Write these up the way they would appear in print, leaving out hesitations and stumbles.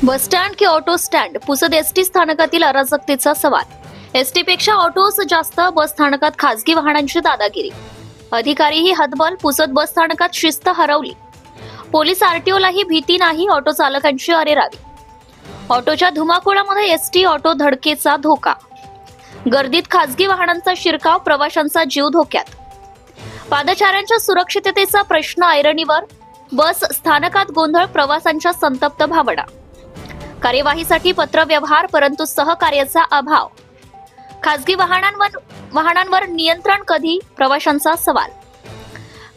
Bus stand की auto stand, Pusad ST स्थानकातील अराजकतेचा सवाल। एसटी पेक्षा ऑटोस जास्त, बस स्थानकात खासगी वाहनांची दादागिरी। अधिकारीही हतबल, पुसद बस स्थानकात शिस्त हरवली। पोलीस आरटीओलाही भीती नाही, ऑटो चालकांची अरेरावी। ऑटोच्या धुमाकूळामध्ये एसटी ऑटो धडकेचा धोका। गर्दीत खासगी वाहनांचा शिरकाव, प्रवाशांचा जीव धोक्यात। पादचाऱ्यांच्या सुरक्षिततेचा प्रश्न ऐरणीवर, बस स्थानकात गोंधळ, प्रवाशांच्या संतप्त भावना। कार्यवाहीसाठी पत्रव्यवहार, परंतु सहकार्याचा अभाव। खासगी वाहनांवर नियंत्रण कधी, प्रवाशांचा सवाल।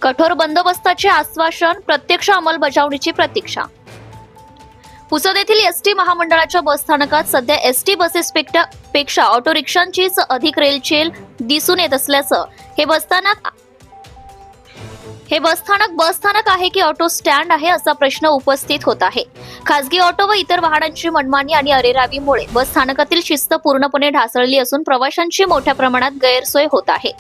कठोर बंदोबस्ताचे आश्वासन, प्रत्यक्ष अंमलबजावणीची प्रतीक्षा। पुसद येथील एसटी महामंडळाच्या बसस्थानकात सध्या एसटी बसेसपेक्षा ऑटो रिक्षांचीच अधिक रेलचेल दिसून येत असल्याचं हे बसस्थानक आहे की ऑटो स्टँड आहे, असा प्रश्न उपस्थित होत आहे। खासगी ऑटो व इतर वाहनांची मनमानी आणि अरेरावीमुळे बस स्थानकातील शिस्त पूर्णपणे ढासळली असून प्रवाशांची मोठ्या प्रमाणात गैरसोय होत आहे।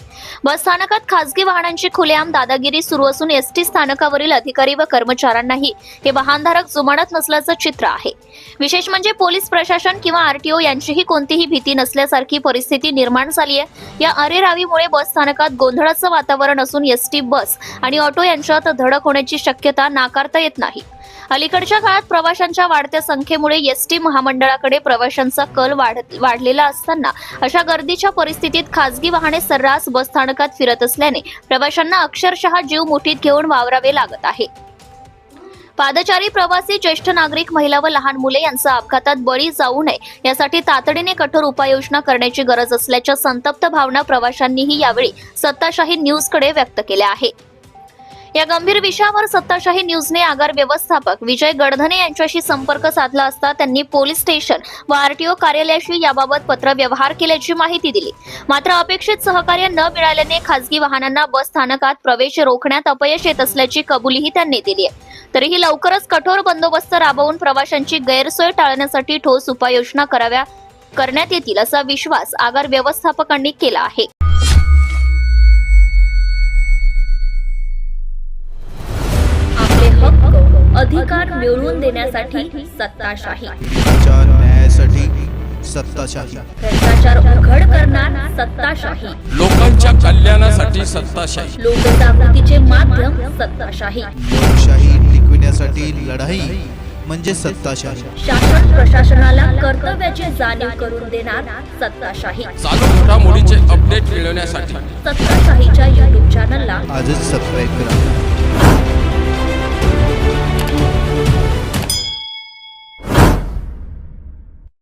बस स्थानकात खासगी वाहनांची खुलेआम दादागिरी सुरू असून एसटी स्थानकावरील अधिकारी व कर्मचाऱ्यांनाही हे वाहनधारक जुमानत नसल्याचं चित्र आहे। विशेष म्हणजे पोलीस प्रशासन किंवा आरटीओ यांचीही कोणतीही भीती नसल्यासारखी परिस्थिती निर्माण झाली आहे। या अरेरावीमुळे बस स्थानकात गोंधळाचं वातावरण असून एसटी बस आणि ऑटो यांच्यात धडक होण्याची शक्यता नाकारता येत नाही। अलीकडच्या काळात प्रवाशांच्या वाढत्या संख्येमुळे एसटी महामंडळाकडे प्रवाशांचा कल वाढलेला असताना अशा गर्दीच्या परिस्थितीत खासगी वाहने सर्रास बस स्थानकात फिरत असल्याने प्रवाशांना अक्षरशः जीव मुठीत घेऊन वावरावे लागत आहे। पादचारी, प्रवासी, ज्येष्ठ नागरिक, महिला व लहान मुले यांचा अपघातात बळी जाऊ नये यासाठी तातडीने कठोर उपाययोजना करण्याची गरज असल्याच्या संतप्त भावना प्रवाशांनीही यावेळी सत्ताशाही न्यूजकडे व्यक्त केल्या आहे। या गंभीर विषयावर सत्ताशाही न्यूजने आगार व्यवस्थापक विजय गडधने यांच्याशी संपर्क साधला असता त्यांनी पोलीस स्टेशन व आरटीओ कार्यालयाशी याबाबत पत्रव्यवहार केल्याची माहिती दिली। मात्र अपेक्षित सहकार्य न मिळाल्याने खासगी वाहनांना बस स्थानकात प्रवेश रोखण्यात अपयश येत असल्याची कबुलीही त्यांनी दिली आहे। तरीही लवकरच कठोर बंदोबस्त राबवून प्रवाशांची गैरसोय टाळण्यासाठी ठोस उपाययोजना करण्यात येतील असा विश्वास आगार व्यवस्थापकांनी केला आहे। अधिकार मिळवून देण्यासाठी सत्ताशाही, न्यायासाठी सत्ताशाही, भ्रष्टाचार उघड करणार सत्ताशाही, लोकांच्या कल्याणासाठी सत्ताशाही, लोकजागृतीचे माध्यम सत्ताशाही, लोकशाही टिकविण्यासाठी लढाई म्हणजे सत्ताशाही, शासन प्रशासनाला कर्तव्याची जाणीव करून देणार सत्ताशाही। चालू घडामोडीचे अपडेट मिळवण्यासाठी सत्ताशाहीच्या YouTube चॅनलला आजच सबस्क्राईब करा।